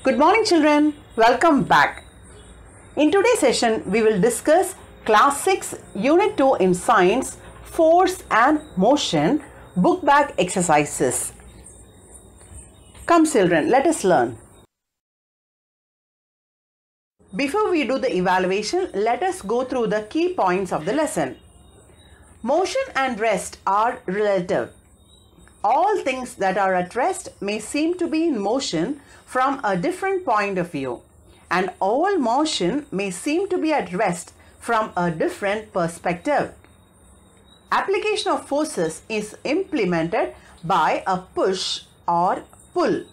Good morning children, welcome back. In today's session we will discuss class 6 unit 2 in science, force and motion, book back exercises. Come children, let us learn. Before we do the evaluation, let us go through the key points of the lesson. Motion and rest are relative. All things that are at rest may seem to be in motion from a different point of view, and all motion may seem to be at rest from a different perspective. Application of forces is implemented by a push or pull.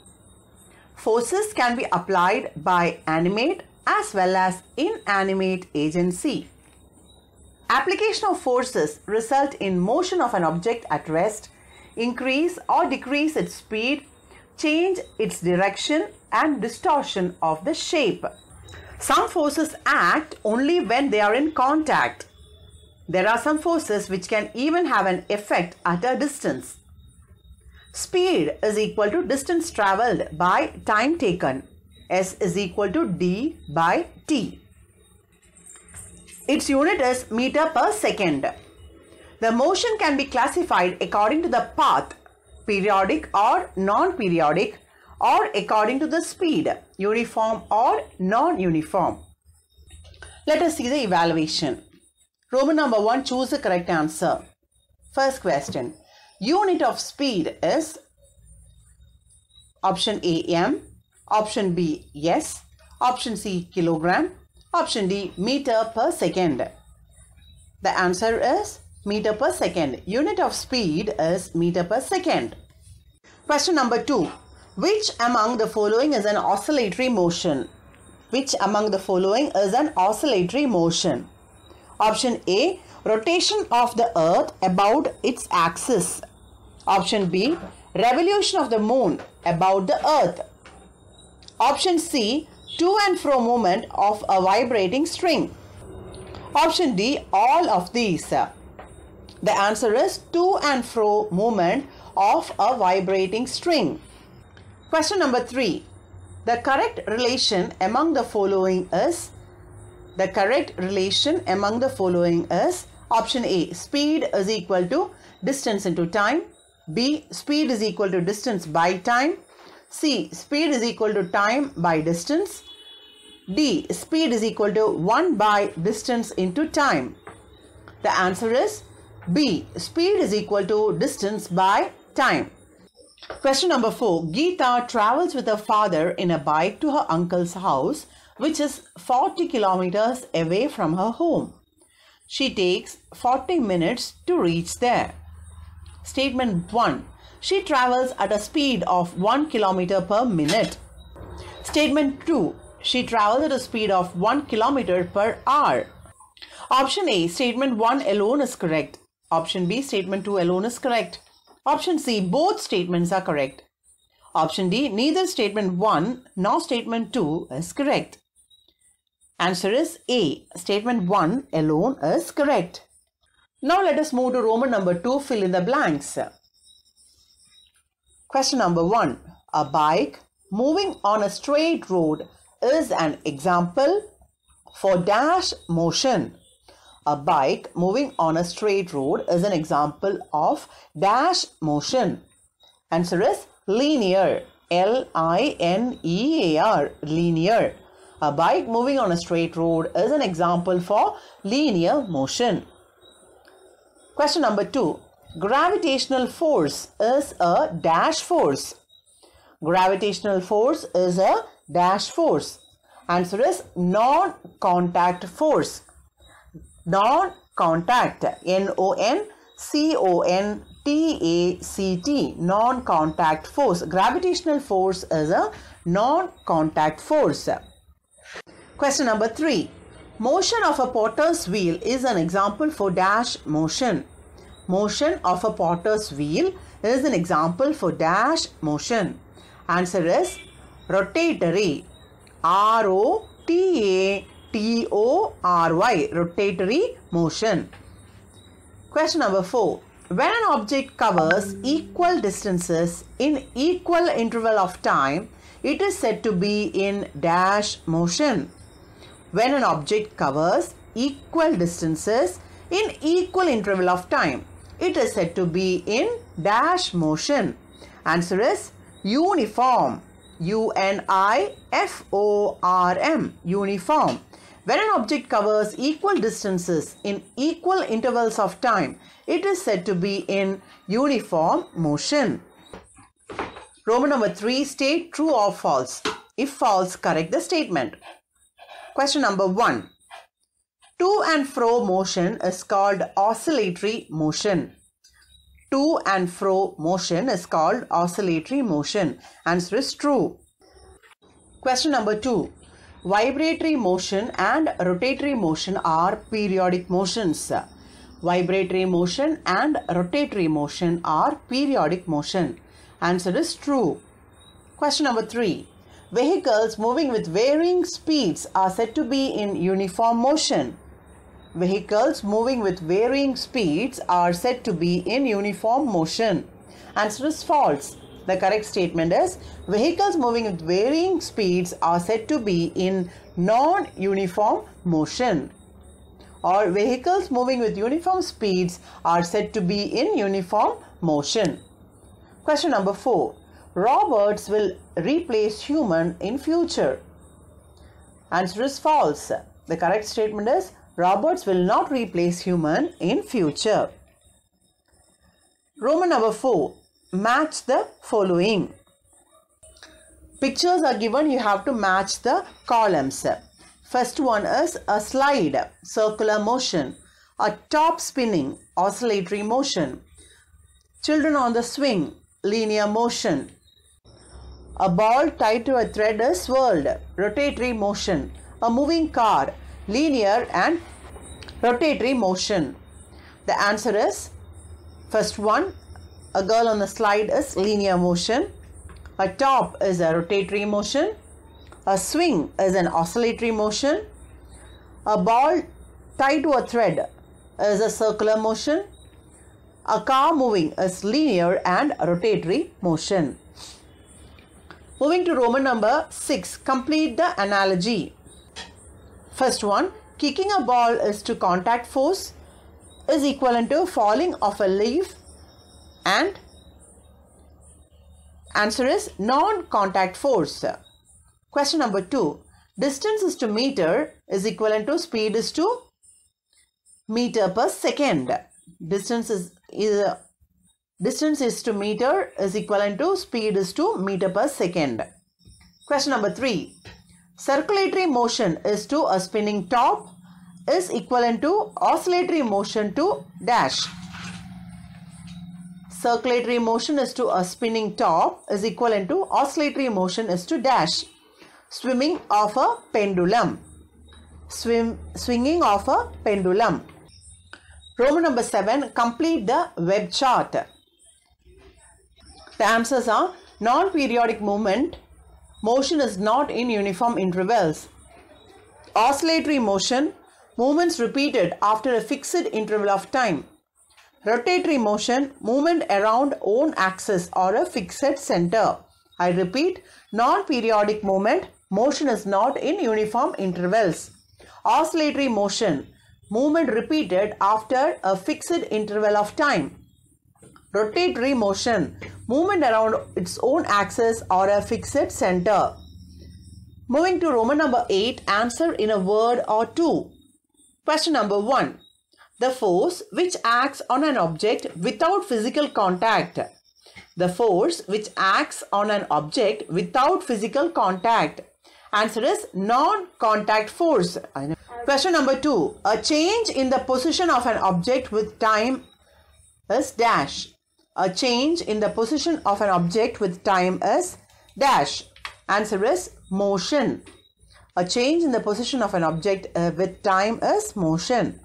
Forces can be applied by animate as well as inanimate agency. Application of forces result in motion of an object at rest, increase or decrease its speed, change its direction and distortion of the shape. Some forces act only when they are in contact. There are some forces which can even have an effect at a distance. Speed is equal to distance travelled by time taken. S is equal to D by T. Its unit is meter per second. The motion can be classified according to the path, periodic or non-periodic, or according to the speed, uniform or non-uniform. Let us see the evaluation. Roman number 1, choose the correct answer. First question. Unit of speed is option A, m, option B, s, option C, kilogram, option D, meter per second. The answer is meter per second. Unit of speed is meter per second. Question number 2. Which among the following is an oscillatory motion? Which among the following is an oscillatory motion? Option A, rotation of the earth about its axis. Option B, revolution of the moon about the earth. Option C, to and fro movement of a vibrating string. Option D, all of these. The answer is to and fro movement of a vibrating string. Question number 3. The correct relation among the following is option A, speed is equal to distance into time. B, speed is equal to distance by time. C, speed is equal to time by distance. D, speed is equal to 1 by distance into time. The answer is B, speed is equal to distance by time. Question number 4. Geeta travels with her father in a bike to her uncle's house, which is 40 kilometers away from her home. She takes 40 minutes to reach there. Statement 1. She travels at a speed of 1 kilometer per minute. Statement 2. She travels at a speed of 1 kilometer per hour. Option A, statement 1 alone is correct. Option B, statement 2 alone is correct. Option C, both statements are correct. Option D, neither statement 1 nor statement 2 is correct. Answer is A, statement 1 alone is correct. Now let us move to Roman number 2, fill in the blanks. Question number 1. A bike moving on a straight road is an example for dash motion. A bike moving on a straight road is an example of dash motion. Answer is linear. L-I-N-E-A-R. Linear. A bike moving on a straight road is an example for linear motion. Question number 2. Gravitational force is a dash force. Gravitational force is a dash force. Answer is non-contact force. Non-contact, N-O-N-C-O-N-T-A-C-T, non-contact force. Gravitational force is a non-contact force. Question number 3. Motion of a potter's wheel is an example for dash motion. Motion of a potter's wheel is an example for dash motion. Answer is rotatory. R-O-T-A-T-O-R-Y, rotatory motion. Question number 4. When an object covers equal distances in equal interval of time, it is said to be in dash motion. When an object covers equal distances in equal interval of time, it is said to be in dash motion. Answer is uniform. U-N-I-F-O-R-M. Uniform. When an object covers equal distances in equal intervals of time, it is said to be in uniform motion. Roman number 3, state true or false. If false, correct the statement. Question number 1. To and fro motion is called oscillatory motion. To and fro motion is called oscillatory motion. Answer is true. Question number 2. Vibratory motion and rotatory motion are periodic motions. Vibratory motion and rotatory motion are periodic motion. Answer is true. Question number 3. Vehicles moving with varying speeds are said to be in uniform motion. Vehicles moving with varying speeds are said to be in uniform motion. Answer is false. The correct statement is vehicles moving with varying speeds are said to be in non-uniform motion. Or vehicles moving with uniform speeds are said to be in uniform motion. Question number 4. Robots will replace human in future. Answer is false. The correct statement is robots will not replace human in future. Roman number 4. Match the following. Pictures are given, you have to match the columns. First one is a slide, circular motion. A top spinning, oscillatory motion. Children on the swing, linear motion. A ball tied to a thread is whirled, rotatory motion. A moving car, linear and rotatory motion. The answer is first one, a girl on the slide is linear motion. A top is a rotatory motion. A swing is an oscillatory motion. A ball tied to a thread is a circular motion. A car moving is linear and rotatory motion. Moving to Roman number 6, complete the analogy. First one, kicking a ball is to contact force is equivalent to falling off a leaf, and answer is non-contact force. Question number 2, distance is to meter is equivalent to speed is to meter per second. Distance is to meter is equivalent to speed is to meter per second. Question number 3, circulatory motion is to a spinning top is equivalent to oscillatory motion to dash. Circulatory motion is to a spinning top is equivalent to oscillatory motion is to dash. Swimming of a pendulum. Swinging of a pendulum. Roman number 7, complete the web chart. The answers are non-periodic movement. Motion is not in uniform intervals. Oscillatory motion. Movements repeated after a fixed interval of time. Rotatory motion, movement around own axis or a fixed center. I repeat, non-periodic movement, motion is not in uniform intervals. Oscillatory motion, movement repeated after a fixed interval of time. Rotatory motion, movement around its own axis or a fixed center. Moving to Roman number 8, answer in a word or two. Question number 1. The force which acts on an object without physical contact. The force which acts on an object without physical contact. Answer is non-contact force. Question number 2. A change in the position of an object with time is dash. A change in the position of an object with time is dash. Answer is motion. A change in the position of an object with time is motion.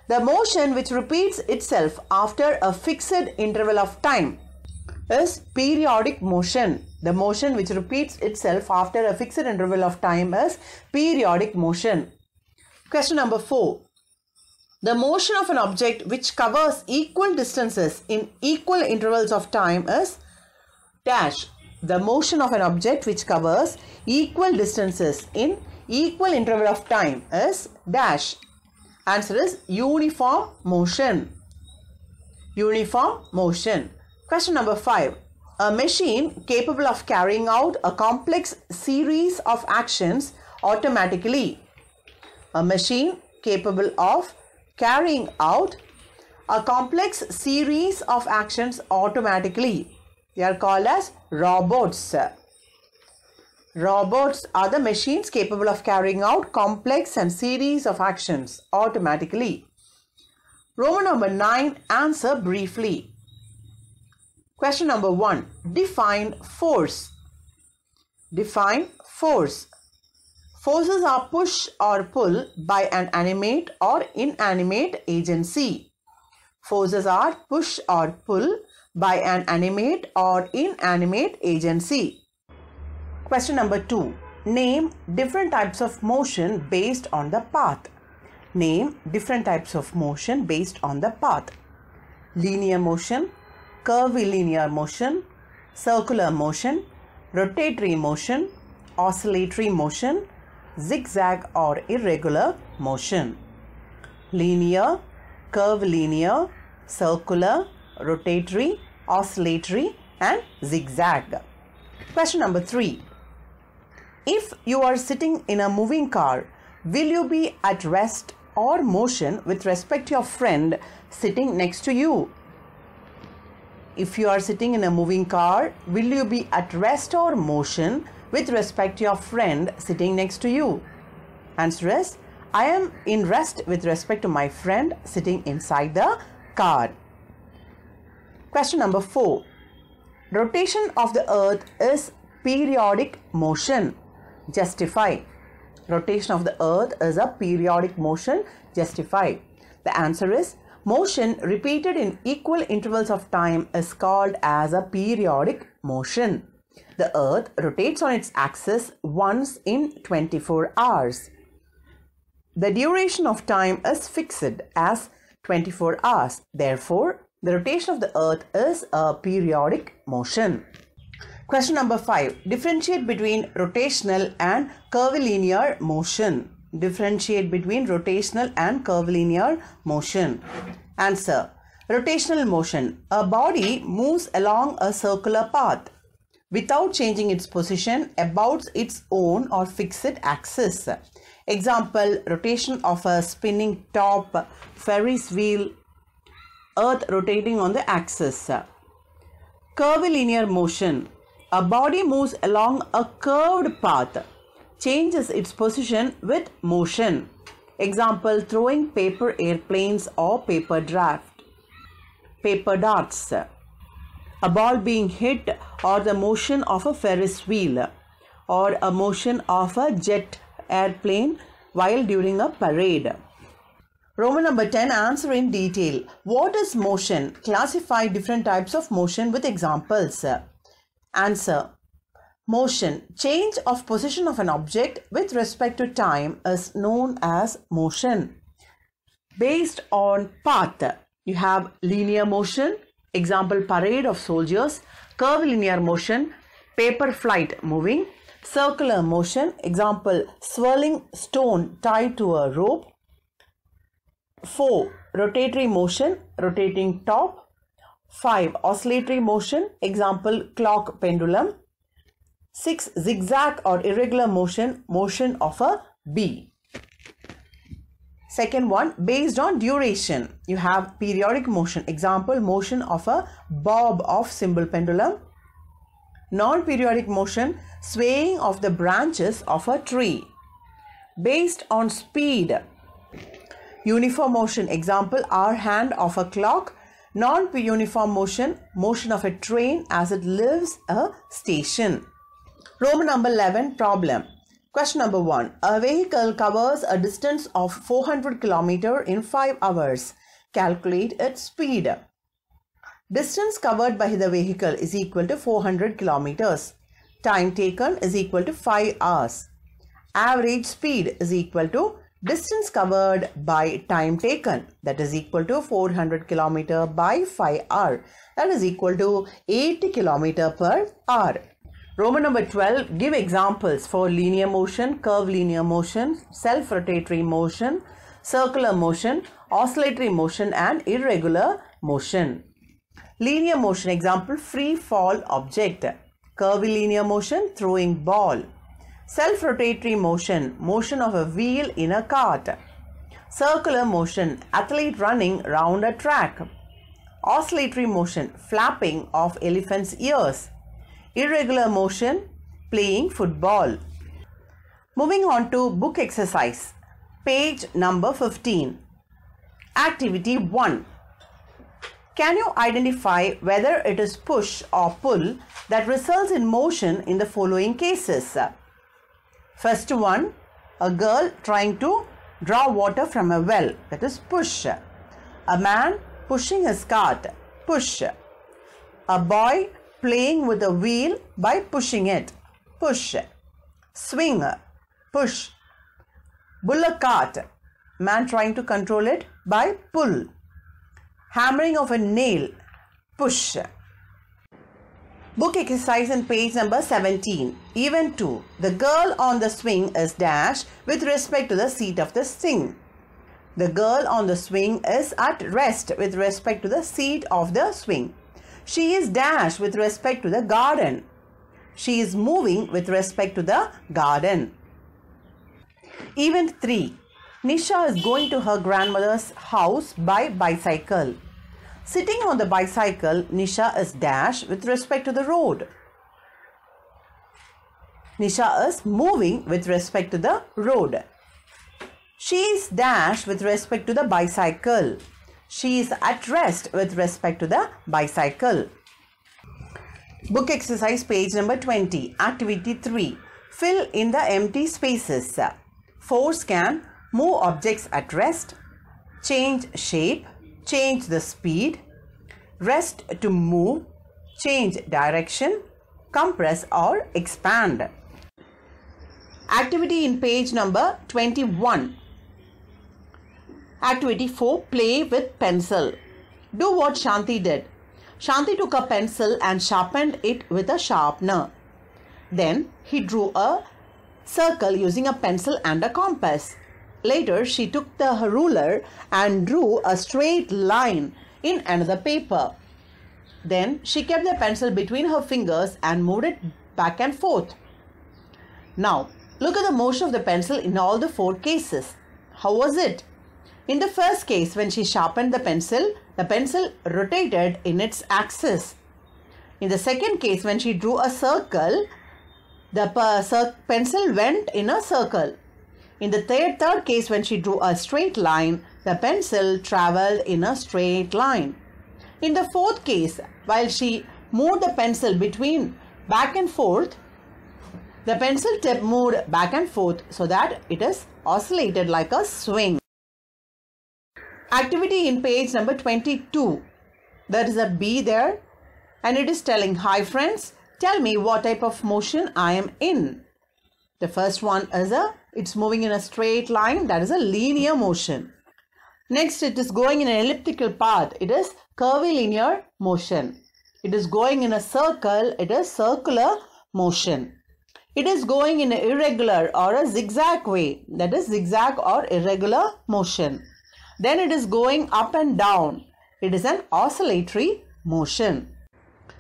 The motion which repeats itself after a fixed interval of time is periodic motion. The motion which repeats itself after a fixed interval of time is periodic motion. Question number 4. The motion of an object which covers equal distances in equal intervals of time is dash. The motion of an object which covers equal distances in equal interval of time is dash. Answer is uniform motion. Uniform motion. Question number 5. A machine capable of carrying out a complex series of actions automatically. A machine capable of carrying out a complex series of actions automatically. They are called as robots. Robots are the machines capable of carrying out complex and series of actions automatically. Roman number 9. Answer briefly. Question number 1. Define force. Define force. Forces are push or pull by an animate or inanimate agency. Forces are push or pull by an animate or inanimate agency. Question number 2. Name different types of motion based on the path. Name different types of motion based on the path. Linear motion, curvilinear motion, circular motion, rotatory motion, oscillatory motion, zigzag or irregular motion. Linear, curvilinear, circular, rotatory, oscillatory and zigzag. Question number 3. If you are sitting in a moving car, will you be at rest or motion with respect to your friend sitting next to you? If you are sitting in a moving car, will you be at rest or motion with respect to your friend sitting next to you? Answer is, I am in rest with respect to my friend sitting inside the car. Question number 4. Rotation of the earth is periodic motion. Justify. Rotation of the earth is a periodic motion. Justify. The answer is, motion repeated in equal intervals of time is called as a periodic motion. The earth rotates on its axis once in 24 hours. The duration of time is fixed as 24 hours. Therefore, the rotation of the earth is a periodic motion. Question number 5. Differentiate between rotational and curvilinear motion. Differentiate between rotational and curvilinear motion. Answer. Rotational motion. A body moves along a circular path without changing its position about its own or fixed axis. Example, rotation of a spinning top, Ferris wheel, earth rotating on the axis. Curvilinear motion. A body moves along a curved path, changes its position with motion. Example, throwing paper airplanes or paper darts. A ball being hit, or the motion of a Ferris wheel, or a motion of a jet airplane while during a parade. Roman number 10. Answer in detail. What is motion? Classify different types of motion with examples. Answer. Motion. Change of position of an object with respect to time is known as motion. Based on path, you have linear motion. Example, parade of soldiers. Curvilinear motion, paper flight moving. Circular motion. Example, swirling stone tied to a rope. 4. Rotatory motion, rotating top. 5. Oscillatory motion. Example, clock pendulum. 6. Zigzag or irregular motion, motion of a bee. Second one, based on duration, you have periodic motion. Example, motion of a bob of symbol pendulum. Non-periodic motion, swaying of the branches of a tree. Based on speed, uniform motion. Example, hour hand of a clock. Non-uniform motion, motion of a train as it leaves a station. Roman number 11, problem. Question number 1. A vehicle covers a distance of 400 km in 5 hours. Calculate its speed. Distance covered by the vehicle is equal to 400 km. Time taken is equal to 5 hours. Average speed is equal to Distance covered by time taken, that is equal to 400 km by 5 hours, that is equal to 80 km per hour. Roman number 12, give examples for linear motion, curved linear motion, self-rotatory motion, circular motion, oscillatory motion and irregular motion. Linear motion example, free fall object. Curvilinear motion, throwing ball. Self-rotatory motion, motion of a wheel in a cart. Circular motion, athlete running round a track. Oscillatory motion, flapping of elephant's ears. Irregular motion, playing football. Moving on to book exercise, page number 15. Activity 1. Can you identify whether it is push or pull that results in motion in the following cases? First one, a girl trying to draw water from a well, that is push. A man pushing his cart, push. A boy playing with a wheel by pushing it, push. Swing, push. Bullock cart, man trying to control it by pull. Hammering of a nail, push. Book exercise in page number 17. Event 2. The girl on the swing is dash with respect to the seat of the swing. The girl on the swing is at rest with respect to the seat of the swing. She is dash with respect to the garden. She is moving with respect to the garden. Event 3. Nisha is going to her grandmother's house by bicycle. Sitting on the bicycle, Nisha is dash with respect to the road. Nisha is moving with respect to the road. She is dash with respect to the bicycle. She is at rest with respect to the bicycle. Book exercise page number 20. Activity 3. Fill in the empty spaces. Force can move objects at rest, change shape, change the speed, rest to move, change direction, compress or expand. Activity in page number 21. Activity 4. Play with pencil. Do what Shanti did. Shanti took a pencil and sharpened it with a sharpener. Then he drew a circle using a pencil and a compass. Later, she took the ruler and drew a straight line in another paper. Then she kept the pencil between her fingers and moved it back and forth. Now, look at the motion of the pencil in all the 4 cases. How was it? In the first case, when she sharpened the pencil rotated in its axis. In the second case, when she drew a circle, the pencil went in a circle. In the third case, when she drew a straight line, the pencil traveled in a straight line. In the fourth case, while she moved the pencil between back and forth, the pencil tip moved back and forth so that it is oscillated like a swing. Activity in page number 22. There is a bee there and it is telling, hi friends, tell me what type of motion I am in. The first one is it's moving in a straight line, that is a linear motion. Next, it is going in an elliptical path, it is curvilinear motion. It is going in a circle, it is circular motion. It is going in an irregular or a zigzag way, that is zigzag or irregular motion. Then it is going up and down, it is an oscillatory motion.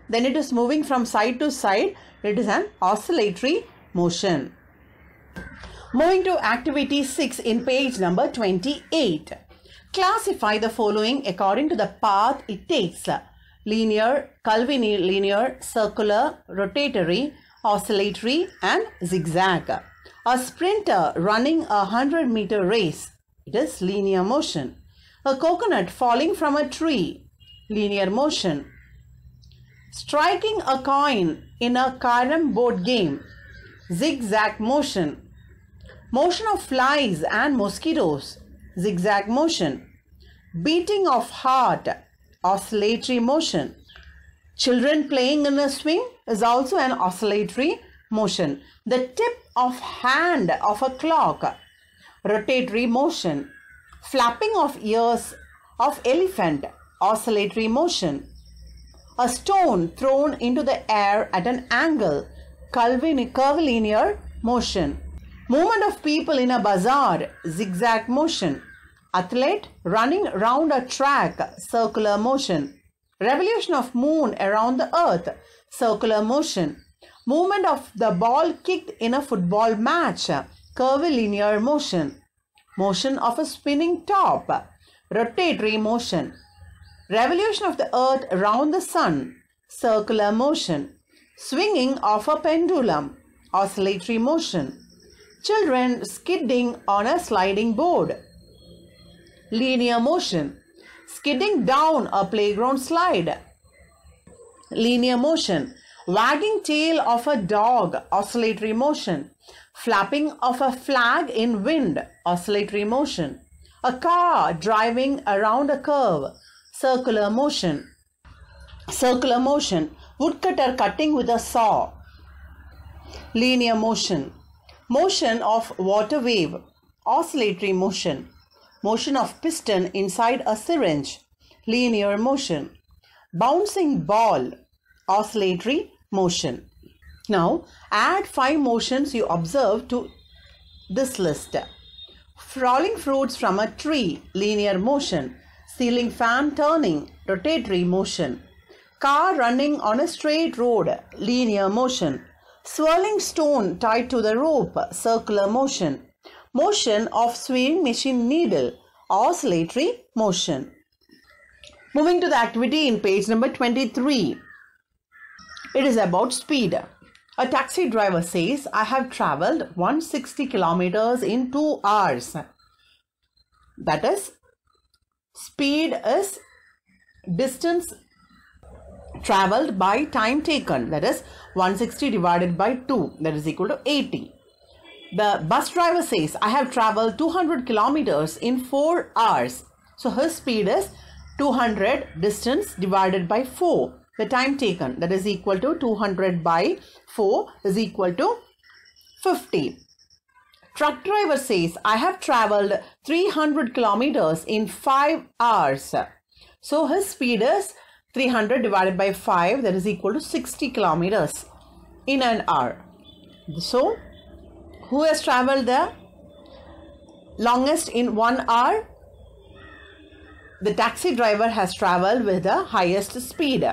Then it is moving from side to side, it is an oscillatory motion. Moving to activity 6 in page number 28. Classify the following according to the path it takes. Linear, curvilinear, circular, rotatory, oscillatory and zigzag. A sprinter running a 100-meter race, it is linear motion. A coconut falling from a tree, linear motion. Striking a coin in a carom board game, zigzag motion. Motion of flies and mosquitoes, zigzag motion. Beating of heart, oscillatory motion. Children playing in a swing is also an oscillatory motion. The tip of hand of a clock, rotatory motion. Flapping of ears of elephant, oscillatory motion. A stone thrown into the air at an angle, curvilinear motion. Movement of people in a bazaar, zigzag motion. Athlete running round a track, circular motion. Revolution of moon around the earth, circular motion. Movement of the ball kicked in a football match, curvilinear motion. Motion of a spinning top, rotatory motion. Revolution of the earth around the sun, circular motion. Swinging of a pendulum, oscillatory motion. Children skidding on a sliding board, linear motion. Skidding down a playground slide, linear motion. Wagging tail of a dog, oscillatory motion. Flapping of a flag in wind, oscillatory motion. A car driving around a curve, circular motion. Circular motion. Woodcutter cutting with a saw, linear motion. Motion of water wave, oscillatory motion. Motion of piston inside a syringe, linear motion. Bouncing ball, oscillatory motion. Now add 5 motions you observe to this list. Falling fruits from a tree, linear motion. Ceiling fan turning, rotatory motion. Car running on a straight road, linear motion. Swirling stone tied to the rope, circular motion. Motion of sewing machine needle, oscillatory motion. Moving to the activity in page number 23. It is about speed. A taxi driver says, I have traveled 160 kilometers in 2 hours. That is, speed is distance traveled by time taken, that is 160 divided by 2, that is equal to 80. The bus driver says, I have traveled 200 kilometers in 4 hours. So his speed is 200 distance divided by 4, the time taken, that is equal to 200 by 4 is equal to 50. Truck driver says, I have traveled 300 kilometers in 5 hours. So his speed is 300 divided by 5, that is equal to 60 kilometers in an hour. So, who has traveled the longest in 1 hour? The taxi driver has traveled with the highest speed.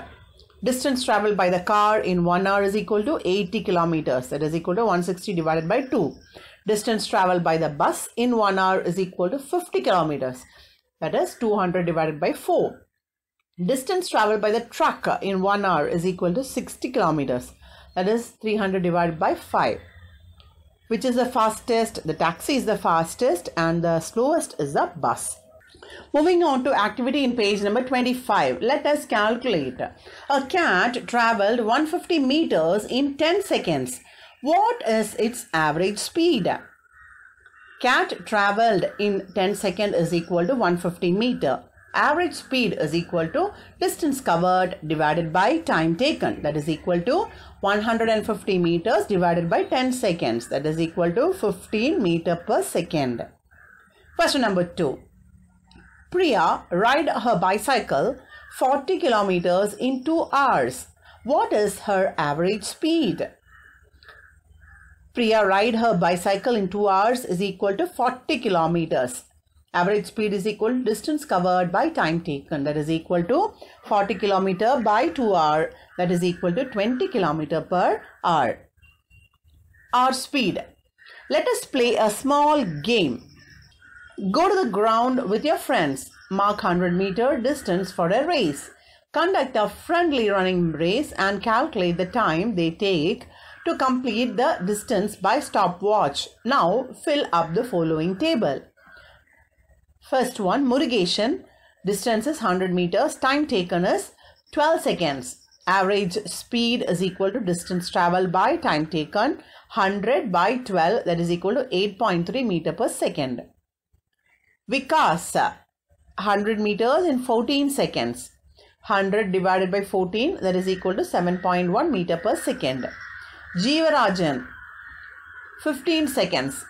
Distance traveled by the car in 1 hour is equal to 80 kilometers, that is equal to 160 divided by 2. Distance traveled by the bus in 1 hour is equal to 50 kilometers, that is 200 divided by 4. Distance traveled by the truck in 1 hour is equal to 60 kilometers. That is 300 divided by 5. Which is the fastest? The taxi is the fastest and the slowest is the bus. Moving on to activity in page number 25. Let us calculate. A cat traveled 150 meters in 10 seconds. What is its average speed? Cat traveled in 10 seconds is equal to 150 meter. Average speed is equal to distance covered divided by time taken, that is equal to 150 meters divided by 10 seconds, that is equal to 15 meter per second. Question number 2. Priya ride her bicycle 40 kilometers in 2 hours. What is her average speed? Priya ride her bicycle in 2 hours is equal to 40 kilometers. Average speed is equal to distance covered by time taken, that is equal to 40 km by 2 hours, that is equal to 20 km per hour. Our speed. Let us play a small game. Go to the ground with your friends. Mark 100-meter distance for a race. Conduct a friendly running race and calculate the time they take to complete the distance by stopwatch. Now fill up the following table. First one, Murugation. Distance is 100 meters. Time taken is 12 seconds. Average speed is equal to distance traveled by time taken. 100 by 12, that is equal to 8.3 meter per second. Vikas, 100 meters in 14 seconds. 100 divided by 14, that is equal to 7.1 meter per second. Jeevarajan, 15 seconds.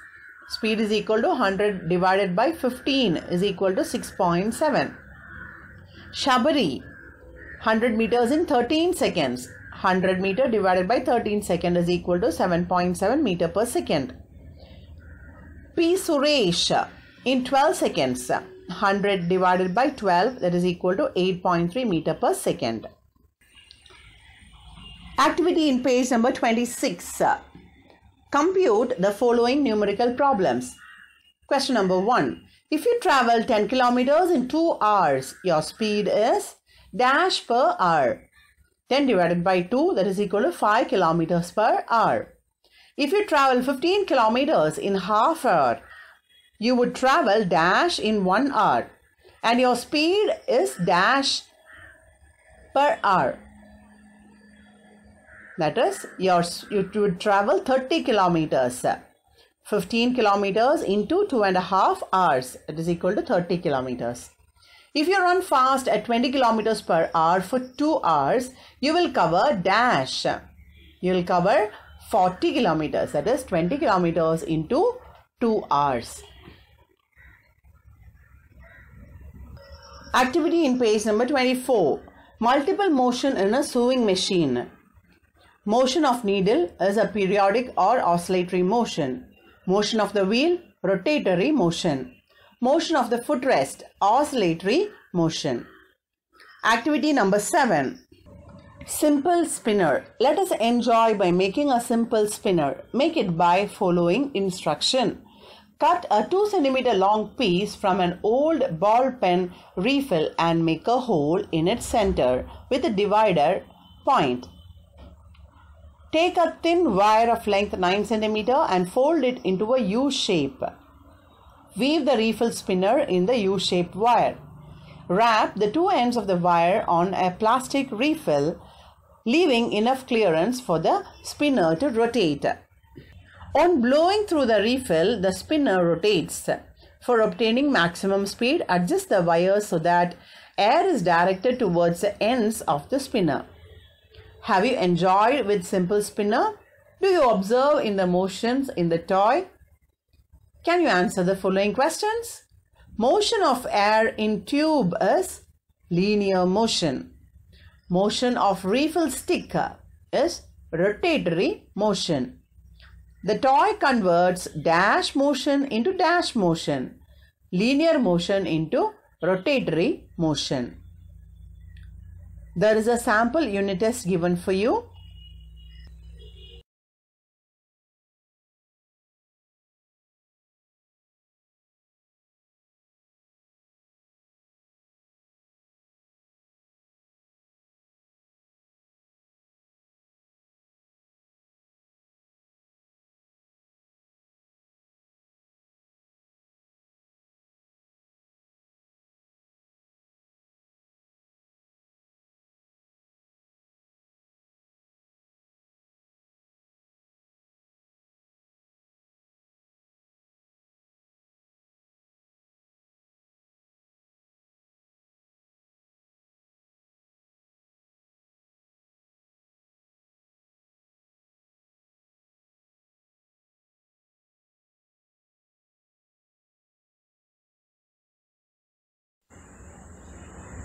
Speed is equal to 100 divided by 15 is equal to 6.7. Shabari, 100 meters in 13 seconds. 100 meter divided by 13 seconds is equal to 7.7 meter per second. P. Suresh, in 12 seconds. 100 divided by 12, that is equal to 8.3 meter per second. Activity in page number 26. Compute the following numerical problems. Question number 1. If you travel 10 kilometers in 2 hours, your speed is dash per hour. 10 divided by 2, that is equal to 5 kilometers per hour. If you travel 15 kilometers in half hour, you would travel dash in 1 hour and your speed is dash per hour. That is, you would travel 30 kilometers. 15 kilometers into 2.5 hours. It is equal to 30 kilometers. If you run fast at 20 kilometers per hour for 2 hours, you will cover dash. You will cover 40 kilometers. That is 20 kilometers into 2 hours. Activity in page number 24. Multiple motion in a sewing machine. Motion of needle is a periodic or oscillatory motion. Motion of the wheel, rotatory motion. Motion of the footrest, oscillatory motion. Activity number 7. Simple spinner. Let us enjoy by making a simple spinner. Make it by following instruction. Cut a 2 cm long piece from an old ball pen refill and make a hole in its center with a divider point. Take a thin wire of length 9 cm and fold it into a U shape. Weave the refill spinner in the U-shaped wire. Wrap the 2 ends of the wire on a plastic refill, leaving enough clearance for the spinner to rotate. On blowing through the refill, the spinner rotates. For obtaining maximum speed, adjust the wires so that air is directed towards the ends of the spinner. Have you enjoyed with simple spinner? Do you observe in the motions in the toy? Can you answer the following questions? Motion of air in tube is linear motion. Motion of refill stick is rotatory motion. The toy converts dash motion into dash motion, linear motion into rotatory motion. There is a sample unit test given for you.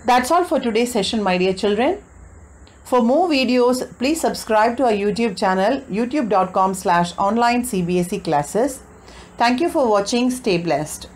That's all for today's session, my dear children. For more videos, please subscribe to our YouTube channel, youtube.com/online CBSE classes. Thank you for watching. Stay blessed.